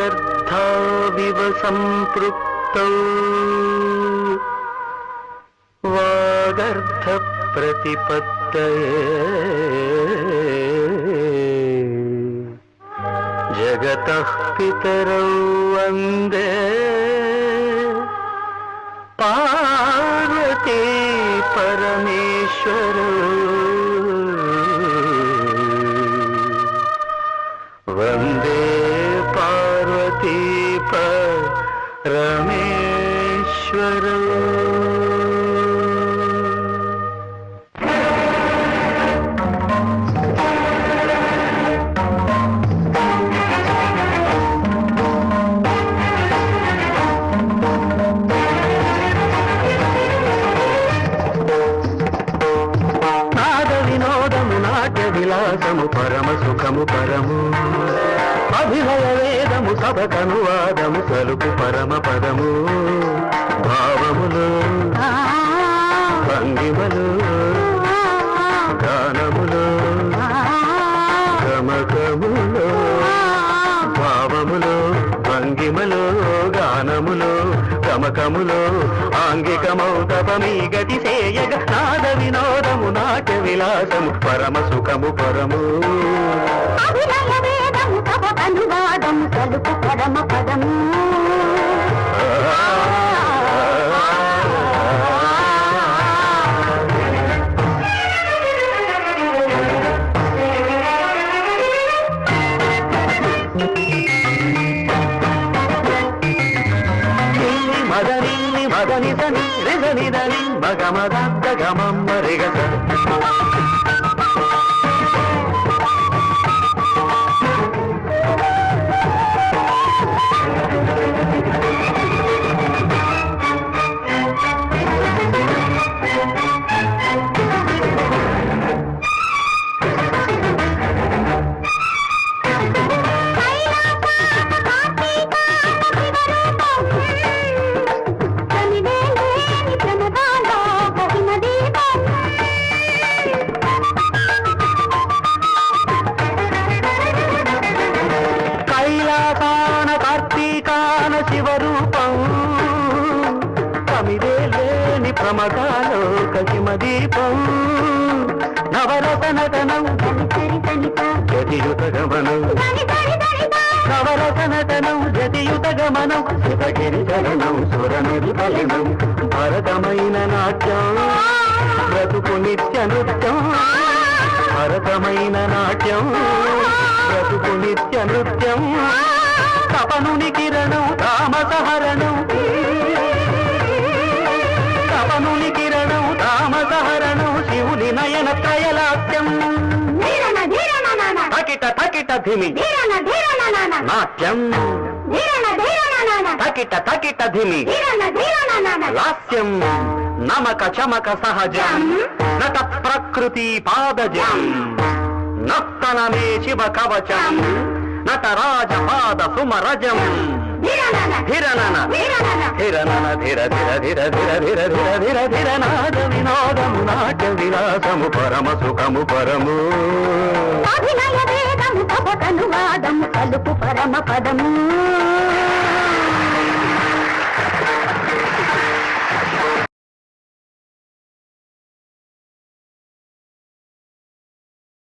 వాగర్థావివ సంపృక్తౌ వాగర్థ ప్రతిపత్తయే జగతః పితరౌ వందే పార్వతీ పరమేశ్వరౌ వందే పార్వతీ పరమేశ్వరౌ. విలాసము పరమ సుఖము పరము అభినయ వేదము సభకనువాదము సలుపు పరమ పదము భావములు భంగిమలు గానములు గమకములు భావములు భంగిమలు గానములు గమకములు ఆంగికమౌతపమీ గతి సేయగ నాద వినోదము నాట్య విలాసము పరమ సుఖము పరము అభినయ వేదము సభకనువాదము సలుపు పరమ పదము. మదని సని రిజని దని మగమద గమమ్మ రిగస శివరూపం కమిదే లేని ప్రమదాలోక హిమదీపం నవరసనటనం జతియుత గమనం నవరసనటనం జతియుత గమనం శివగిరి చలనం సురనది ఫలినం భరతమైన నాట్యం బ్రతుకు నిత్య నృత్యం భరతమైన నాట్యం బ్రతుకు నిత్య నృత్యం తపనుని కిరణం తామసహరణం తపనుని కిరణం తామసహరణం శివుని నయన త్రయలాస్యం తకిట తకిట ధిమి నాట్యం తకిట తకిట ధిమి లాస్యం నమక చమక సహజం నట ప్రకృతి పాదజం నర్తనమే శివ కవచం నటరాజపాద సుమరజం ధిరనన ధిరనన ధిర ధిర ధిర ధిర ధిర ధిర ధిర ధిర నాద వినోదము నాట్య విలాసము పరమ సుఖము పరము అభినయ వేదము సభకనువాదము సలుపు పరమ పదము.